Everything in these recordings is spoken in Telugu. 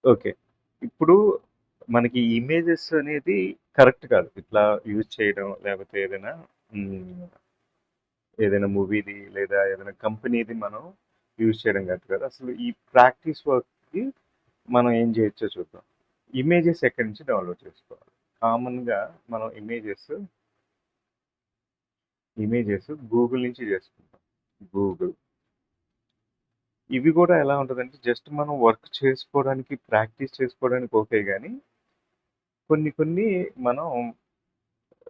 ఓకే. ఇప్పుడు మనకి ఇమేజెస్ అనేది కరెక్ట్ కాదు. ఇట్లా యూజ్ చేయడం లేకపోతే హ్మ్. ఏదైనా మూవీది లేదా ఏదైనా కంపెనీది మనం యూజ్ చేయడం కరెక్ట్ కాదు. అసలు ఈ ప్రాక్టీస్ వర్క్‌కి మనం ఏం చేయొచ్చో చూద్దాం. ఇమేజెస్ ఎక్కడి నుంచి డౌన్‌లోడ్ చేసుకోవాలి? కామన్‌గా మనం ఇమేజెస్ గూగుల్ నుంచి చేసుకుంటాం. గూగుల్. ఇవి కూడా ఎలా ఉంటదంటే జస్ట్ మనం వర్క్ చేసుకోవడానికి, ప్రాక్టీస్ చేసుకోవడానికి ఓకే గానీ, కొన్ని కొన్ని మనం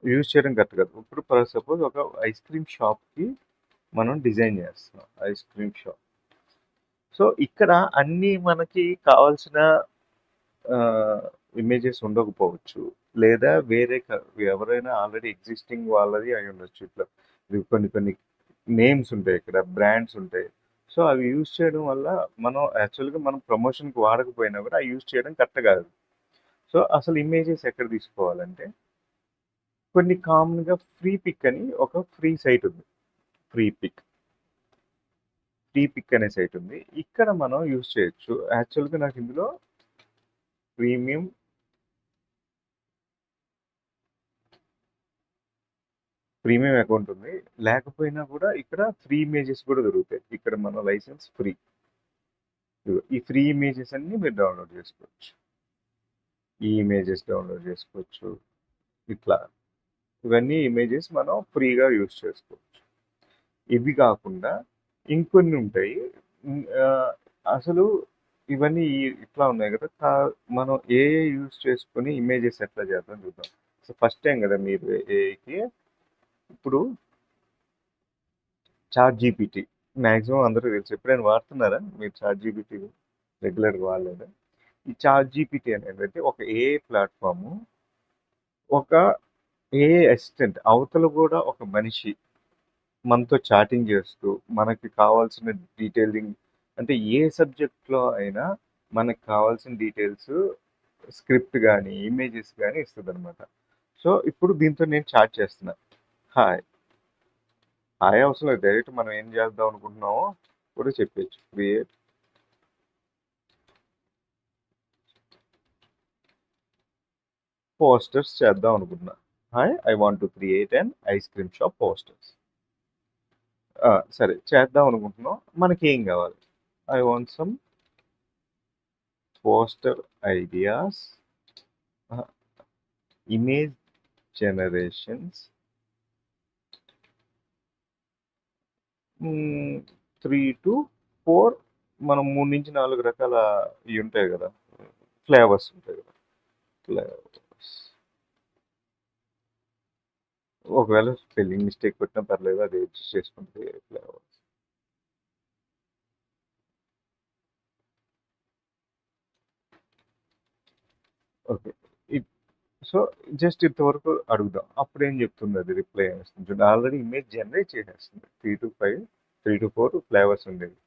యూజ్ చేయడం కరెక్ట్ కాదు. ఇప్పుడు ఫర్ సపోజ్ ఒక ఐస్ క్రీమ్ షాప్‌కి మనం డిజైన్ చేస్తున్నాం. Ice cream shop. సో, ఇక్కడ అన్నీ మనకి కావాల్సిన ఇమేజెస్ ఉండకపోవచ్చు. లేదా వేరే ఎవరైనా ఆల్రెడీ ఎగ్జిస్టింగ్ వాళ్ళది అయ్యుండొచ్చు. ఇట్లా ఇవి కొన్ని కొన్ని నేమ్స్ ఉంటాయి ఇక్కడ. బ్రాండ్స్ ఉంటాయి. సో, అవి యూజ్ చేయడం వల్ల మనం యాక్చువల్‌గా మనం ప్రమోషన్‌కి వాడకపోయినా కూడా అవి యూజ్ చేయడం కరెక్ట్ కాదు. సో, అసలు ఇమేజెస్ ఎక్కడ తీసుకోవాలంటే కొన్ని కామన్‌గా ఫ్రీ పిక్ అని ఒక ఫ్రీ సైట్ ఉంది. Freepik. ఫ్రీ పిక్ అనే సైట్ ఉంది. ఇక్కడ మనం యూజ్ చేయొచ్చు. యాక్చువల్‌గా నాకు ఇందులో ప్రీమియం ప్రీమియం అకౌంట్ ఉంది. లేకపోయినా కూడా ఇక్కడ ఫ్రీ ఇమేజెస్ కూడా దొరుకుతాయి. ఇక్కడ మన లైసెన్స్ ఫ్రీ. ఈ ఫ్రీ ఇమేజెస్ అన్నీ మీరు డౌన్లోడ్ చేసుకోవచ్చు. ఈ ఇమేజెస్ డౌన్లోడ్ చేసుకోవచ్చు. ఇట్లా ఇవన్నీ ఇమేజెస్ మనం ఫ్రీగా యూజ్ చేసుకోవచ్చు. ఇవి కాకుండా ఇంకొన్ని ఉంటాయి. అసలు ఇవన్నీ ఇట్లా ఉన్నాయి కదా! మనం ఏఐ యూజ్ చేసుకొని ఇమేజెస్ ఎట్లా చేద్దాం చూద్దాం. సో, ఫస్ట్ టైం కదా మీరు ఏఐకి ఇప్పుడు చాట్ జీపీటీ మాక్సిమం అందరూ తెలుసు. ఎప్పుడైనా వాడుతున్నారా మీరు చాట్ జీపీటీ రెగ్యులర్‌గా వాడలేదా? ఈ చాట్ జీపీటీ అనేది ఒక ఏఐ ప్లాట్‌ఫార్ము. ఒక ఏఐ అసిస్టెంట్ అవతల కూడా ఒక మనిషి మనతో చాటింగ్ చేస్తూ మనకి కావాల్సిన డీటెయిలింగ్ అంటే ఏ సబ్జెక్ట్‌లో అయినా మనకు కావాల్సిన డీటెయిల్స్ స్క్రిప్ట్ గాని, ఇమేజెస్ గాని ఇస్తదనమాట. సో, ఇప్పుడు దీంతో నేను చాట్ చేస్తున్నా. హాయ్. హాయ్ అవసరం లేదు. డైరెక్ట్ మనం ఏం చేద్దాం అనుకుంటున్నామో కూడా చెప్పేయచ్చు. క్రియేట్ పోస్టర్స్ చేద్దాం అనుకుంటున్నా. Hi I want to create an ice cream shop posters. సరే చేద్దాం అనుకుంటున్నాం. మనకేం కావాలి? I want some poster ideas, image generations, 3-4 మనం 3-4 రకాల ఇవి ఉంటాయి కదా! ఫ్లేవర్స్ ఉంటాయి కదా! ఫ్లేవర్స్. ఒకవేళ స్పెల్లింగ్ మిస్టేక్ కొట్టినా పర్లేదు. అది అడ్జస్ట్ చేసుకుంటే ఫ్లేవర్స్. ఓకే. ఇప్ సో, జస్ట్ ఇంతవరకు అడుగుదాం. అప్పుడేం చెప్తుంది అది రిప్లై ఏమిస్తుంది చూడండి. ఆల్రెడీ ఇమేజ్ జనరేట్ చేసేస్తుంది. 3-4 ఫ్లేవర్స్ ఉండేవి.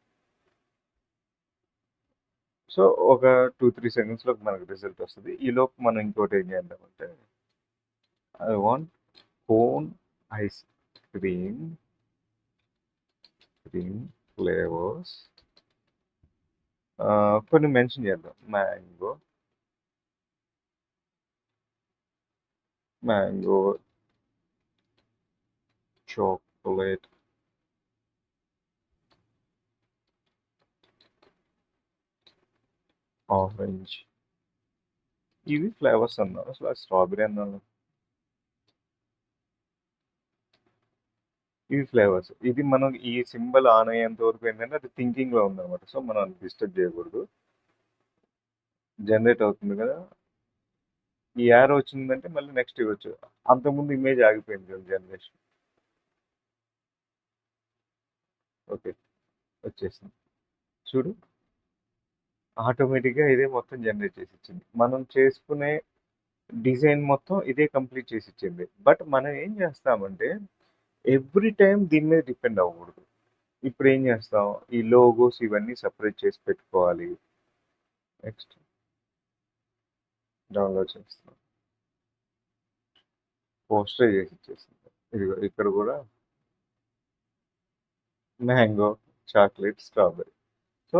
సో, ఒక 2-3 సెకండ్స్‌లో మనకు రిజల్ట్ వస్తది. ఈలోపు మనం ఇంకోటి ఏం చేద్దామంటే I want cone ice cream, flavours కొన్ని మెన్షన్ చేద్దాం. మ్యాంగో, చాక్లేట్, ఆరెంజ్ ఇవి ఫ్లేవర్స్ అన్నాను. అసలు స్ట్రాబెర్రీ అన్నాను. ఇవి ఫ్లేవర్స్. ఇది మనం ఈ సింబల్ ఆన్ అయ్యేంత వరకు ఏంటంటే అది థింకింగ్‌లో ఉందన్నమాట. సో, మనం అది డిస్టర్బ్ చేయకూడదు. జనరేట్ అవుతుంది కదా! ఈ యారో వచ్చిందంటే మళ్ళీ నెక్స్ట్ ఇవ్వచ్చు. అంతకుముందు ఇమేజ్ ఆగిపోయింది కదా జనరేషన్. ఓకే. వచ్చేసింది. చూడు ఆటోమేటిక్‌గా ఇదే మొత్తం జనరేట్ చేసి ఇచ్చింది. మనం చేసుకునే డిజైన్ మొత్తం ఇదే కంప్లీట్ చేసి ఇచ్చింది. బట్ మనం ఏం చేస్తామంటే ఎవ్రీ టైమ్ దీని మీద డిపెండ్ అవ్వకూడదు. ఇప్పుడు ఏం చేస్తాం? ఈ లోగోస్ ఇవన్నీ సెపరేట్ చేసి పెట్టుకోవాలి. నెక్స్ట్ డౌన్‌లోడ్ చేస్తున్నాం. పోస్టర్ చేసి ఇచ్చేసింది. ఇదిగో ఇక్కడ కూడా మ్యాంగో, చాక్లేట్, స్ట్రాబెర్రీ. సో,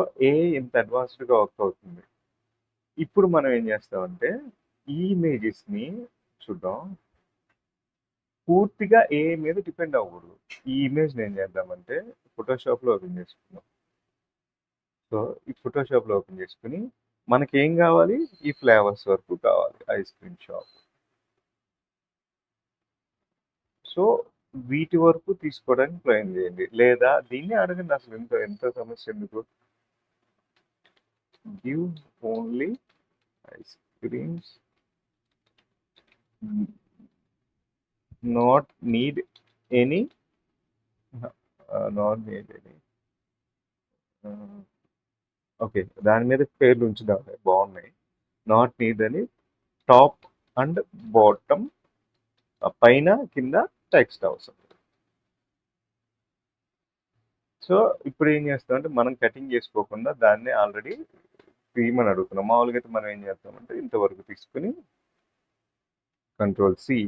ఇంత అడ్వాన్స్డ్‌గా వర్క్ అవుతుంది. ఇప్పుడు మనం ఏం చేస్తామంటే ఈ ఇమేజెస్ని చూద్దాం. పూర్తిగా ఏ మీద డిపెండ్ అవ్వకూడదు. ఈ ఇమేజ్ని ఏం చేద్దామంటే ఫోటోషాప్లో ఓపెన్ చేసుకుందాం. సో ఈ ఫోటోషాప్లో ఓపెన్ చేసుకుని మనకి ఏం కావాలి, ఈ ఫ్లేవర్స్ వరకు కావాలి, ఐస్ క్రీమ్ షాప్. సో వీటి వరకు తీసుకోవడానికి ప్రయత్నం చేయండి, లేదా దీన్ని అడగండి. అసలు ఎంత ఎంత సమస్య ఎందుకు. Give only ice creams, not need any, not need any. Okay, దాని మీద పేర్లు ఉంచుదాం, బాగున్నాయి. నాట్ నీడ్ అని టాప్ అండ్ బాటమ్, పైన కింద టెక్స్ట్ అవసరం. సో ఇప్పుడు ఏం చేస్తాం అంటే మనం కటింగ్ చేసుకోకుండా దాన్ని ఆల్రెడీ తీయమని అడుగుతున్నాం. మామూలుగా అయితే మనం ఏం చేస్తామంటే ఇంతవరకు తీసుకుని కంట్రోల్ సి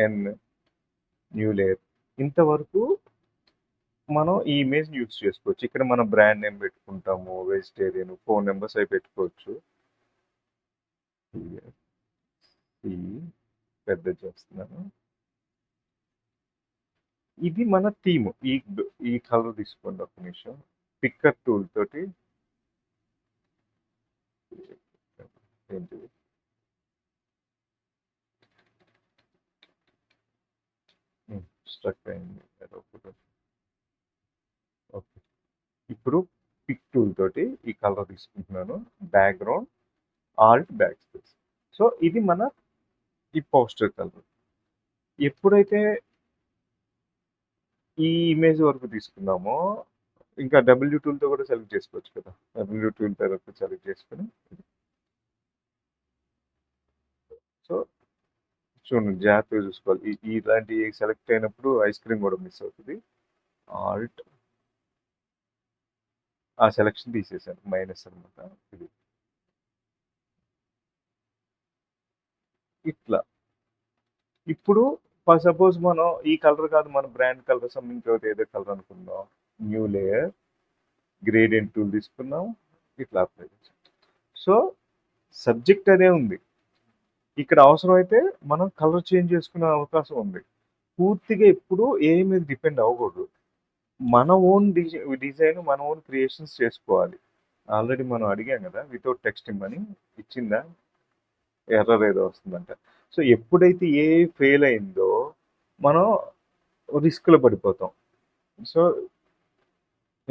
ఎన్ న్యూ లేయర్, ఇంతవరకు మనం ఈ ఇమేజ్ యూజ్ చేసుకోవచ్చు. ఇక్కడ మనం బ్రాండ్ నేమ్ పెట్టుకుంటాము, వెజిటేరియన్, ఫోన్ నెంబర్స్ అవి పెట్టుకోవచ్చు. పెద్ద చేస్తున్నాను. ఇది మన థీమ్. ఈ కలర్ తీసుకోండి ఒక నిమిషం. పిక్కర్ టూల్ తోటి ఏంటిది, స్ట్రక్ అయింది. ఓకే, ఇప్పుడు పిక్ టూల్ తోటి ఈ కలర్ తీసుకుంటున్నాను. Background Alt back space. So ఇది మన ఈ పోస్టర్ కలర్. ఎప్పుడైతే ఈ ఇమేజ్ వరకు తీసుకున్నామో ఇంకా డబ్ల్యూ టూల్తో కూడా సెలెక్ట్ చేసుకోవచ్చు కదా. డబ్ల్యూ టూల్ తర్వాత సెలెక్ట్ చేసుకుని సో చూడండి, జాగ్రత్తగా చూసుకోవాలి. ఇలాంటి సెలెక్ట్ అయినప్పుడు ఐస్ క్రీమ్ కూడా మిస్ అవుతుంది. ఆల్ట్ ఆ సెలెక్షన్ తీసేసాను, మైనస్ అనమాట. ఇది ఇట్లా. ఇప్పుడు సపోజ్ మనం ఈ కలర్ కాదు, మన బ్రాండ్ కలర్ సంబంధించి ఏదో కలర్ అనుకుందాం. న్యూ లేయర్, గ్రేడియంట్ టూల్ తీసుకున్నాం, ఇట్లా అప్లై చేసాం. సో సబ్జెక్ట్ అదే ఉంది. ఇక్కడ అవసరమైతే మనం కలర్ చేంజ్ చేసుకునే అవకాశం ఉంది. పూర్తిగా ఎప్పుడు ఏ మీద డిపెండ్ అవ్వకూడదు. మన ఓన్ డిజైన్, మన ఓన్ క్రియేషన్స్ చేసుకోవాలి. ఆల్రెడీ మనం అడిగాం కదా వితౌట్ టెక్స్ట్ ఇమ్మని, ఇచ్చిందా, ఎర్రర్ ఏదో వస్తుందంట. సో ఎప్పుడైతే ఏ ఫెయిల్ అయిందో మనం రిస్క్లో పడిపోతాం. సో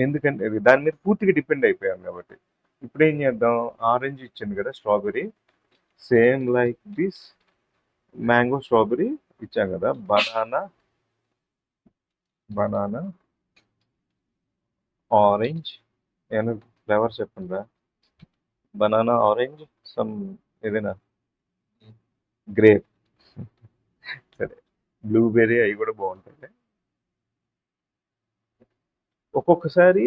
ఎందుకంటే దాని మీద పూర్తిగా డిపెండ్ అయిపోయాం కాబట్టి. ఇప్పుడు ఏం చేద్దాం, ఆరెంజ్ ఇచ్చింది కదా, strawberry, same like this mango strawberry ఇచ్చాం కదా. బనానా ఆరెంజ్, ఏమైనా ఫ్లేవర్ చెప్పండి. బనానా ఆరెంజ్, సమ్ ఏదైనా గ్రేప్, సరే బ్లూబెర్రీ, అవి కూడా బాగుంటాయి. ఒక్కొక్కసారి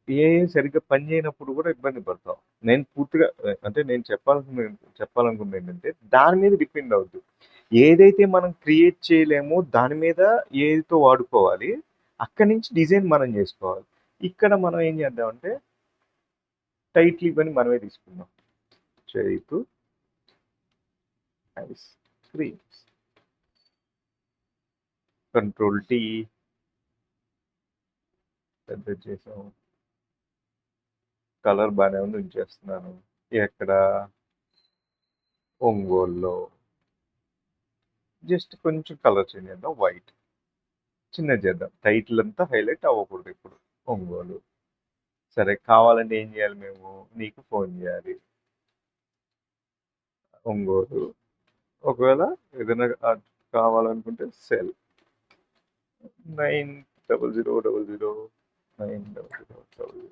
ఏ సరిగ్గా పని చేయనప్పుడు కూడా ఇబ్బంది పడతాం. నేను పూర్తిగా అంటే నేను చెప్పాలనుకుంది ఏంటంటే దాని మీద డిపెండ్ అవుతుంది. ఏదైతే మనం క్రియేట్ చేయలేమో దాని మీద ఏదో వాడుకోవాలి, అక్కడి నుంచి డిజైన్ మనం చేసుకోవాలి. ఇక్కడ మనం ఏం చేద్దామంటే టైటిల్ ఇవన్నీ మనమే తీసుకుందాం. Chaitu ice creams, control tea, పెద్ద చేసాం. కలర్ బాగానే ఉంది, ఉంచేస్తున్నాను. ఎక్కడ ఒంగోలులో జస్ట్ కొంచెం కలర్ చేంజ్ చేద్దాం, వైట్ చిన్నది చేద్దాం. టైటిల్ అంతా హైలైట్ అవ్వకూడదు ఇప్పుడు. ఒంగోలు. సరే, కావాలంటే ఏం చేయాలి, మేము నీకు ఫోన్ చేయాలి. ఒంగోలు. ఒకవేళ ఏదైనా కావాలనుకుంటే సెల్ 90000900.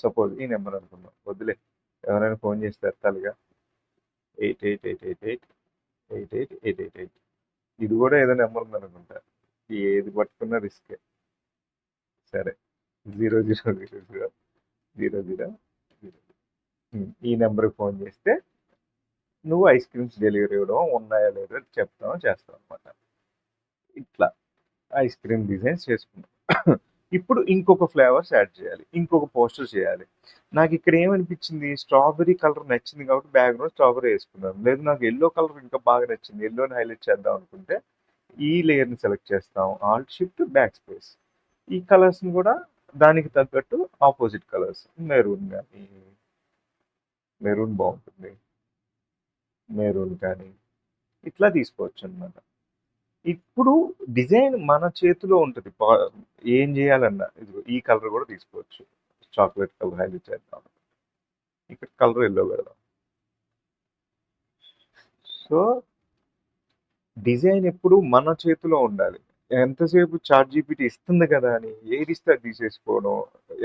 సపోజ్ ఈ నెంబర్ అనుకుందాం, వద్దులే, ఎవరైనా ఫోన్ చేస్తే ఎత్తాలిగా. 8888888888. ఇది కూడా ఏదో నెంబర్ ఉందనుకుంటా, ఏది పట్టుకున్నా రిస్కే. సరే, 000000. ఈ నెంబర్కి ఫోన్ చేస్తే నువ్వు ఐస్ క్రీమ్స్ డెలివరీ ఇవ్వడం, ఉన్నాయా లేదో చెప్తావు, చేస్తావు అనమాట. ఇట్లా ఐస్ క్రీమ్ డిజైన్స్ చేసుకున్నాం. ఇప్పుడు ఇంకొక ఫ్లేవర్స్ యాడ్ చేయాలి, ఇంకొక పోస్టర్ చేయాలి. నాకు ఇక్కడ ఏమనిపించింది, స్ట్రాబెర్రీ కలర్ నచ్చింది కాబట్టి బ్యాక్గ్రౌండ్ స్ట్రాబెర్రీ వేసుకున్నాను. లేదు నాకు ఎల్లో కలర్ ఇంకా బాగా నచ్చింది, ఎల్లోని హైలైట్ చేద్దాం అనుకుంటే ఈ లేయర్ని సెలెక్ట్ చేస్తాం, ఆల్ట్ షిఫ్ట్ బ్యాక్ స్పేస్. ఈ కలర్స్ని కూడా దానికి తగ్గట్టు ఆపోజిట్ కలర్స్, మెరూన్ కానీ, మెరూన్ బాగుంటుంది, మెరూన్ కానీ ఇట్లా తీసుకోవచ్చు అనమాట. ఇప్పుడు డిజైన్ మన చేతిలో ఉంటుంది, ఏం చేయాలన్నా. ఇదిగో ఈ కలర్ కూడా తీసుకోవచ్చు, చాక్లెట్ కలర్ హైలైట్ చేద్దాం, ఇక్కడ కలర్ ఎల్లో పెడదాం. సో డిజైన్ ఎప్పుడు మన చేతిలో ఉండాలి. ఎంతసేపు చాట్ జీపీటీ ఇస్తుంది కదా అని ఏది ఇస్తే అది తీసేసుకోవడం,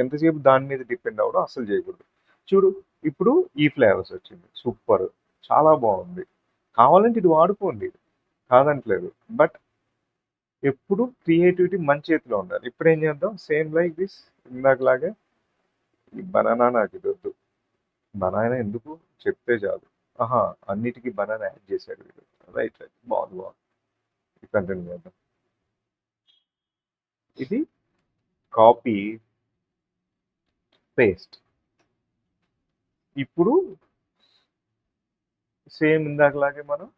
ఎంతసేపు దాని మీద డిపెండ్ అవ్వడం అసలు చేయకూడదు. చూడు, ఇప్పుడు ఈ ఫ్లేవర్స్ వచ్చింది, సూపర్, చాలా బాగుంది, కావాలంటే ఇది వాడుకోండి, కాదంటలేదు. బట్ ఎప్పుడు క్రియేటివిటీ మన చేతిలో ఉండాలి. ఇప్పుడు ఏం చేద్దాం, సేమ్ లైక్ దిస్, ఇందాకలాగే ఈ బనానా నాకు ఇది వద్దు, బనానా ఎందుకు చెప్తే చాలు. ఆహా, అన్నిటికీ బనానా యాడ్ చేశాడు వీడు, రైట్ రైట్, బాగుంది బాగుంది, కంటిన్యూ చేద్దాం. ఇది కాపీ పేస్ట్. ఇప్పుడు సేమ్ ఇందాకలాగే మనం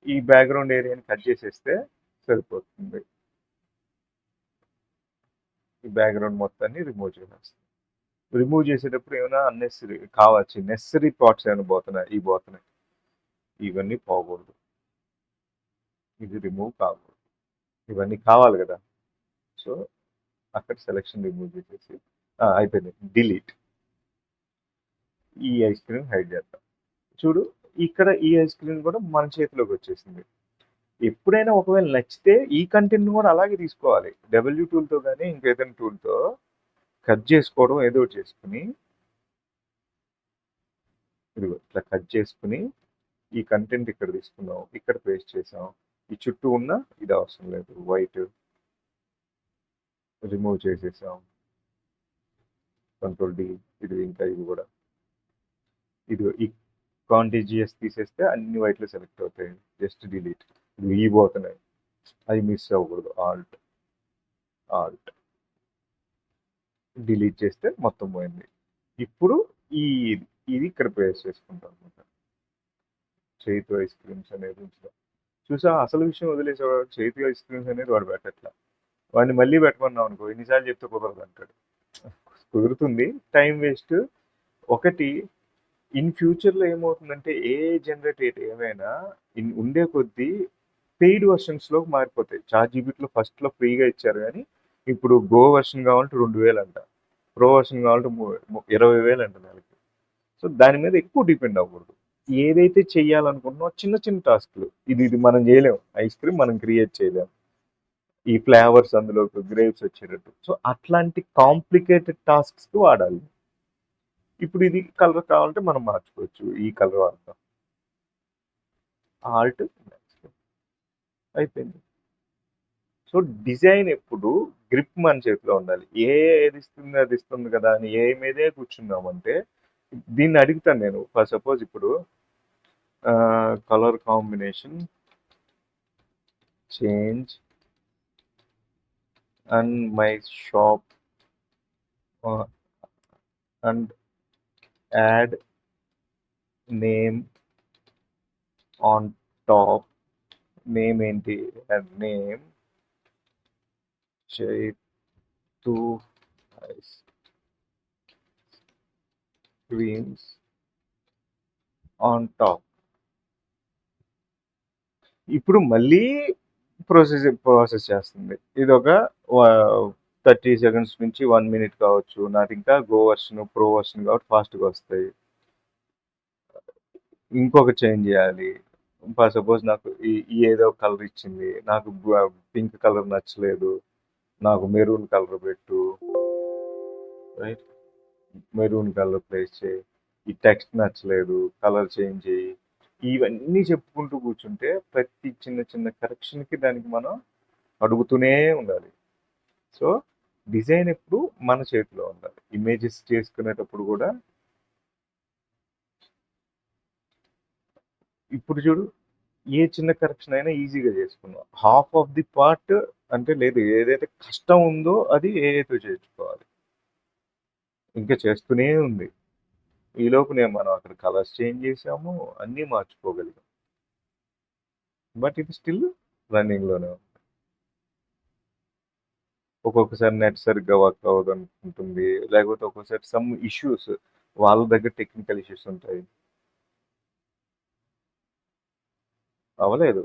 ఈ బ్యాక్గ్రౌండ్ ఏరియాని కట్ చేసేస్తే సరిపోతుంది. ఈ బ్యాక్గ్రౌండ్ మొత్తాన్ని రిమూవ్ చేసేస్తాం. రిమూవ్ చేసేటప్పుడు ఏమైనా అన్నెసరీ కావచ్చు, నెసరీ పార్ట్స్ ఏమైనా పోతున్నాయి, ఇవన్నీ పోకూడదు, ఇది రిమూవ్ కాకూడదు, ఇవన్నీ కావాలి కదా. సో అక్కడ సెలెక్షన్ రిమూవ్ చేసేసి అయిపోయింది, డిలీట్. ఈ ఐస్ క్రీమ్ హైడ్ చేద్దాం. చూడు, ఇక్కడ ఈ ఐస్ క్రీమ్ కూడా మన చేతిలోకి వచ్చేసింది. ఎప్పుడైనా ఒకవేళ నచ్చితే ఈ కంటెంట్ కూడా అలాగే తీసుకోవాలి, డబ్ల్యూ టూల్తో కానీ ఇంకేదైనా టూల్తో కట్ చేసుకోవడం ఏదో ఒకటి చేసుకుని, ఇదిగో ఇట్లా కట్ చేసుకుని ఈ కంటెంట్ ఇక్కడ తీసుకున్నాం, ఇక్కడ పేస్ట్ చేసాం. ఈ చుట్టూ ఉన్న ఇది అవసరం లేదు, వైట్ రిమూవ్ చేసేసాం, కంట్రోల్ డి. ఇది ఇంకా ఇది కూడా, ఇది ఈ కాంటిజియస్ తీసేస్తే అన్ని వైట్లు సెలెక్ట్ అవుతాయి, జస్ట్ డిలీట్. ఇవి పోతున్నాయి, అవి మిస్ అవ్వకూడదు, ఆల్ట్ ఆల్ట్ డిలీట్ చేస్తే మొత్తం పోయింది. ఇప్పుడు ఈ ఇది ఇక్కడ పేస్ట్ చేసుకుంటాం అనమాట, చేతి ఐస్ క్రీమ్స్ అనేది ఉంచుతాం. చూసా, అసలు విషయం వదిలేసేవాడు, చేతి ఐస్ క్రీమ్స్ అనేది వాడు పెట్టట్లా. వాడిని మళ్ళీ పెట్టమన్నాం అనుకో, ఎన్నిసార్లు చెప్తే కుదరదు అంటాడు. కుదురుతుంది, టైం వేస్ట్. ఒకటి, ఇన్ ఫ్యూచర్లో ఏమవుతుందంటే ఏ జనరేట్ ఏమైనా ఉండే కొద్దీ పెయిడ్ వర్షన్స్లోకి మారిపోతాయి. చాట్ జీపీటీలో ఫస్ట్లో ఫ్రీగా ఇచ్చారు, కానీ ఇప్పుడు గో వర్షన్ కావాలంటే 2000 అంట, ప్రో వర్షన్ కావాలంటే 20,000 అంట నెలకి. సో దాని మీద ఎక్కువ డిపెండ్ అవ్వకూడదు. ఏదైతే చెయ్యాలనుకుంటున్నామో చిన్న చిన్న టాస్క్లు, ఇది మనం చేయలేం, ఐస్ క్రీమ్ మనం క్రియేట్ చేయలేం, ఈ ఫ్లేవర్స్ అందులో గ్రేప్స్ వచ్చేటట్టు. సో అట్లాంటి కాంప్లికేటెడ్ టాస్క్స్కి వాడాలి. ఇప్పుడు ఇది కలర్ కావాలంటే మనం మార్చుకోవచ్చు, ఈ కలర్ వాడతాం, ఆల్ట్ అయిపోయింది. సో డిజైన్ ఎప్పుడు గ్రిప్ మన చేతిలో ఉండాలి. ఏది ఇస్తుంది అది ఇస్తుంది కదా అని ఏ మీదే కూర్చున్నామంటే, దీన్ని అడుగుతాను నేను, ఫర్ సపోజ్ ఇప్పుడు colour combination change and my shop and add name on top. Name ఏంటి, name Chaitu ice creams on top. ఇప్పుడు మళ్ళీ ప్రాసెస్ చేస్తుంది. ఇది ఒక 30 సెకండ్స్ నుంచి 1 మినిట్ కావచ్చు. నాకు ఇంకా గో వర్షన్, ప్రో వర్షన్ కాబట్టి ఫాస్ట్గా వస్తాయి. ఇంకొక చేంజ్ చేయాలి. ఫర్ సపోజ్ నాకు ఈ ఏదో కలర్ ఇచ్చింది, నాకు పింక్ కలర్ నచ్చలేదు, నాకు మెరూన్ కలర్ పెట్టు, రైట్, మెరూన్ కలర్ ప్లేస్ చేయి. ఈ టెక్స్ట్ నచ్చలేదు, కలర్ చేంజ్ చేయి. ఇవన్నీ చెప్పుకుంటూ కూర్చుంటే ప్రతి చిన్న చిన్న కరెక్షన్కి దానికి మనం అడుగుతూనే ఉండాలి. సో డిజైన్ ఎప్పుడు మన చేతిలో ఉండాలి. ఇమేజెస్ చేసుకునేటప్పుడు కూడా ఇప్పుడు చూడు, ఏ చిన్న కరెక్షన్ అయినా ఈజీగా చేసుకున్నాం. హాఫ్ ఆఫ్ ది పార్ట్ అంటే లేదు ఏదైతే కష్టం ఉందో అది ఏఐతో చేయించుకోవాలి. ఇంకా చేస్తూనే ఉంది. ఈలోపునే మనం అక్కడ కలర్స్ చేంజ్ చేసాము. అన్నీ మార్చుకోగలిగాం. బట్ ఇది స్టిల్ రన్నింగ్‌లోనే ఉంది. ఒక్కొక్కసారి నెట్ సరిగ్గా వర్క్ అవ్వదనుకుంటుంది. లేకపోతే ఒక్కోసారి సమ్ ఇష్యూస్ వాళ్ళ దగ్గర టెక్నికల్ ఇష్యూస్ ఉంటాయి. అవ్వలేదు.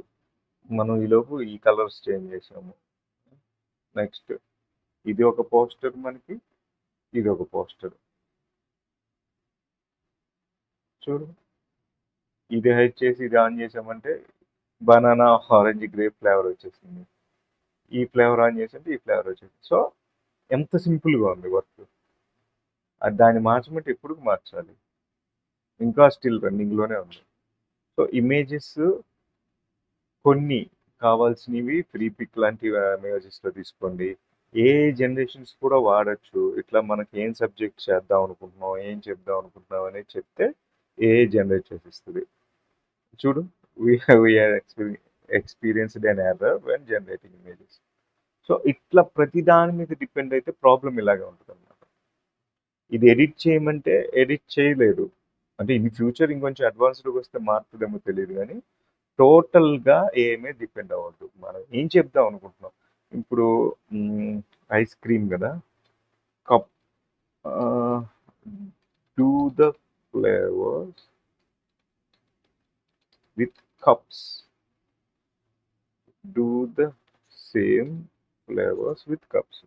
మనం ఈలోపు ఈ కలర్స్ చేంజ్ చేసాము. నెక్స్ట్ ఇది ఒక పోస్టర్ మనకి. ఇది ఒక పోస్టర్. చూడు. ఇది హైడ్ చేసి ఇది ఆన్ చేసామంటే బనానా, ఆరెంజ్, గ్రేప్ ఫ్లేవర్ వచ్చేసింది. ఈ ఫ్లేవర్ ఆన్ చేసామంటే ఈ ఫ్లేవర్ వచ్చేసింది. సో ఎంత సింపుల్‌గా ఉంది వర్క్. దాన్ని మార్చమంటే ఎప్పటికి మార్చాలి. ఇంకా స్టిల్ రన్నింగ్‌లోనే ఉంది. సో ఇమేజెస్ కొన్ని కావాల్సినవి ఫ్రీ పిక్ లాంటి ఇమేజెస్‌లో తీసుకోండి. ఏ జనరేషన్స్ కూడా వాడొచ్చు. ఇట్లా మనకి ఏం సబ్జెక్ట్ చేద్దాం అనుకుంటున్నాం, ఏం చెప్దాం అనుకుంటున్నాం అనేది చెప్తే ఏఐ జనరేట్ చేసిస్తది. చూడు we are experienced an error when generating images. So ఇట్లా ప్రతి దాని మీద డిపెండ్ అయితే ప్రాబ్లమ్ ఇలాగే ఉంటదన్నమాట. ఇది ఎడిట్ చేయమంటే ఎడిట్ చేయలేదు. అంటే ఇన్ ఫ్యూచర్ ఇంకొంచెం అడ్వాన్స్డ్‌గా వస్తే మారుతదేమో తెలీదు గానీ, టోటల్‌గా ఏఐ మీద డిపెండ్ అవ్వద్దు. మనం ఏం చెప్దాం అనుకుంటున్నాం. ఇప్పుడు ఐస్ క్రీమ్ గదా! కప్ ఆహ్, do the flavours with cups. Do the same flavours with cups.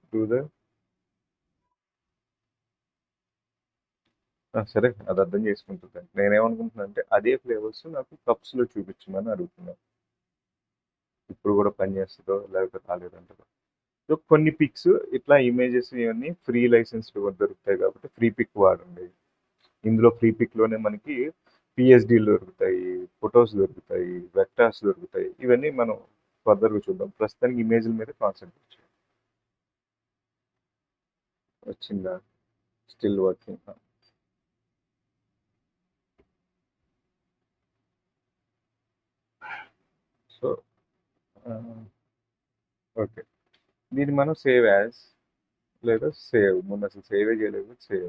సరే అది అర్థం చేసుకుంటది. నేనేమనుకుంటున్నా అంటే అదే ఫ్లేవర్స్ నాకు కప్స్‌లో చూపించమని అడుగుతున్నా. ఇప్పుడు గూడా పనిచేస్తదో లేకపోతే రాలేదంటారో. సో కొన్ని పిక్స్ ఇట్లా ఇమేజెస్ ఇవన్నీ ఫ్రీ లైసెన్స్‌లు దొరుకుతాయి కాబట్టి ఫ్రీ పిక్ వాడండి. ఇందులో ఫ్రీ పిక్‌లోనే మనకి పీఎస్‌డీలు దొరుకుతాయి, ఫోటోస్ దొరుకుతాయి, వెక్టార్స్ దొరుకుతాయి. ఇవన్నీ మనం ఫర్దర్‌గా చూద్దాం. ప్రస్తుతానికి ఇమేజ్‌ల మీద కాన్సంట్రేట్ చేయండి. వచ్చిందా? Still working. So okay. దీన్ని మనం సేవ్ యాజ్ లేదా సేవ్ ముందు అసలు సేవే చేయలేదు. సేవ్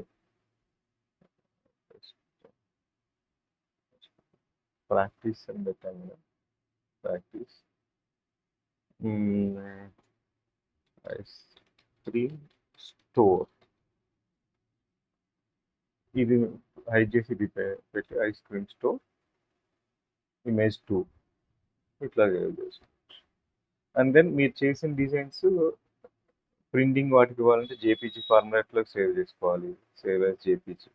ప్రాక్టీస్ అని పెట్టాను కదా! Practice ice cream store. ఇది హైడ్ చేసి ఇది పెట్టి ఐస్ క్రీమ్ స్టోర్ ఇమేజ్ 2 ఇట్లా చేసుకోవచ్చు. అండ్ దెన్ మీరు చేసిన డిజైన్స్ ప్రింటింగ్ వాటికి ఇవ్వాలంటే జేపీజీ ఫార్మాట్లో సేవ్ చేసుకోవాలి. Save as JPG.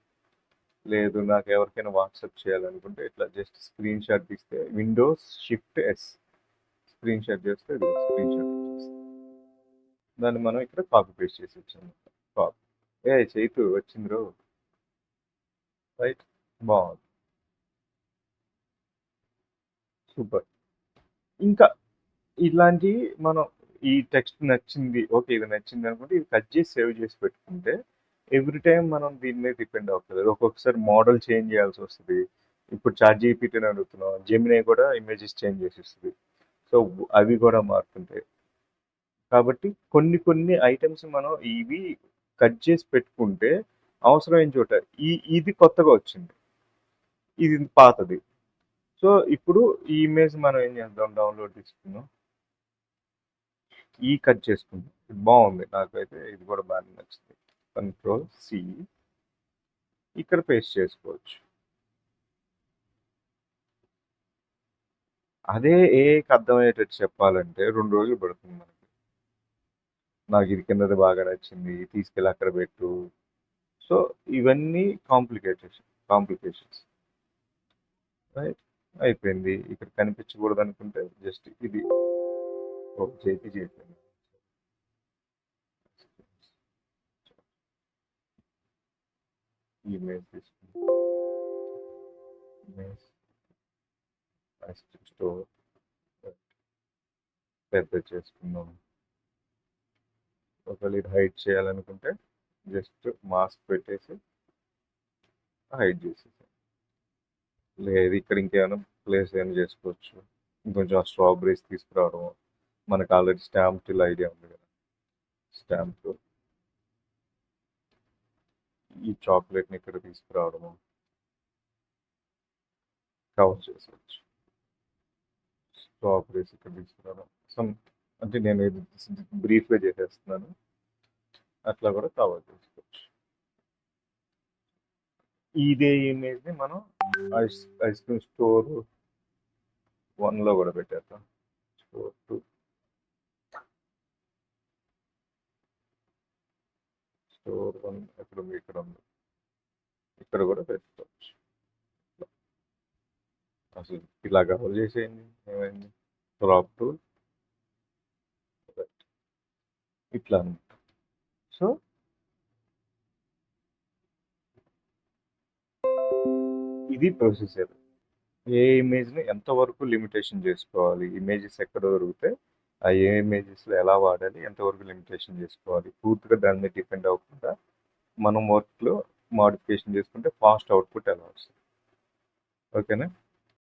లేదు నాకు ఎవరికైనా వాట్సాప్ చేయాలనుకుంటే ఇట్లా జస్ట్ స్క్రీన్ షాట్ తీస్తే Windows shift yes screen shot చేస్తే ఇది స్క్రీన్ షాట్ వచ్చేస్తుంది. దాన్ని మనం ఇక్కడ కాపీ పేస్ట్ చేసి వచ్చాము. కాపీ చైతు వచ్చింది రో రైట్ బాగుంది సూపర్. ఇంకా ఇలాంటి మనం ఈ టెక్స్ట్ నచ్చింది ఓకే ఇది నచ్చింది అనుకుంటే ఇది కట్ చేసి సేవ్ చేసి పెట్టుకుంటే ఎవ్రీ టైం మనం దీని మీద డిపెండ్ అవుతుంది. ఒక్కొక్కసారి మోడల్ చేంజ్ చేయాల్సి వస్తుంది. ఇప్పుడు చాట్ జీపీటీని అడుగుతున్నాం, జెమినీ కూడా ఇమేజెస్ చేంజ్ చేసి ఇస్తుంది. సో అవి కూడా మారుతుంటాయి. కాబట్టి కొన్ని కొన్ని ఐటమ్స్ మనం ఇవి కట్ చేసి పెట్టుకుంటే అవసరమైన చోట ఇది కొత్తగా వచ్చింది, ఇది పాతది. సో ఇప్పుడు ఈ ఇమేజ్ మనం ఏం చేద్దాం, డౌన్లోడ్ తీసుకుందాం, ఈ కట్ చేసుకుందాం. ఇది బాగుంది, నాకైతే ఇది కూడా బాగా నచ్చింది. కంట్రోల్ సి ఇక్కడ పేస్ట్ చేసుకోవచ్చు. అదే ఏఐకి అర్థమయ్యేటట్టు చెప్పాలంటే 2 రోజులు పడుతుంది మనకి. నాకు ఇది కిందది బాగా నచ్చింది, తీసుకెళ్ళి అక్కడ పెట్టు. సో ఇవన్నీ కాంప్లికేషన్స్. రైట్ అయిపోయింది. ఇక్కడ కనిపించకూడదు అనుకుంటే జస్ట్ ఇది జేపీజీ అయిపోయింది. ఇమేజ్ తీసుకుంది, ఇమేజ్ స్టోర్ పెద్ద చేసుకుందాం. ఒకవేళ ఇది హైడ్ చేయాలనుకుంటే జస్ట్ మాస్క్ పెట్టేసి హైడ్ చేసేసాం. లేదు ఇక్కడ ఇంకేమైనా ప్లేస్ ఏమైనా చేసుకోవచ్చు. ఇంకొంచెం స్ట్రాబెర్రీస్ తీసుకురావడం. మనకు ఆల్రెడీ స్టాంప్ టూల్ ఐడియా ఉంది కదా, స్టాంప్ టూల్. ఈ చాక్లెట్ని ఇక్కడ తీసుకురావడము, కవర్ చేసేయచ్చు. స్ట్రాబెర్రీస్ ఇక్కడ తీసుకురావడం, సమ్ అంటే నేను ఇది బ్రీఫ్గా చేసేస్తున్నాను, అట్లా కూడా కవర్ చేసుకోవచ్చు. ఇదే ఇమేజ్ని మనం ఐస్ క్రీమ్ స్టోర్ 1లో కూడా పెట్టేద్దాం. స్టోర్ 2, స్టోర్ 1 ఎక్కడ ఉంది, ఇక్కడ ఉంది, ఇక్కడ కూడా పెట్టుకోవచ్చు. అసలు ఇలా కవర్ చేసేయండి, ఏమైంది, క్రాప్ టూల్ ఇట్లా అనమాట. సో ఇది ప్రొసీజర్. ఏ ఇమేజ్ని ఎంతవరకు లిమిటేషన్ చేసుకోవాలి, ఇమేజెస్ ఎక్కడ దొరికితే ఆ ఏ ఇమేజెస్లో ఎలా వాడాలి, ఎంతవరకు లిమిటేషన్ చేసుకోవాలి, పూర్తిగా దాని మీద డిపెండ్ అవ్వకుండా మనం వర్క్లో మోడిఫికేషన్ చేసుకుంటే ఫాస్ట్ అవుట్పుట్ ఎలా వస్తుంది. ఓకేనా?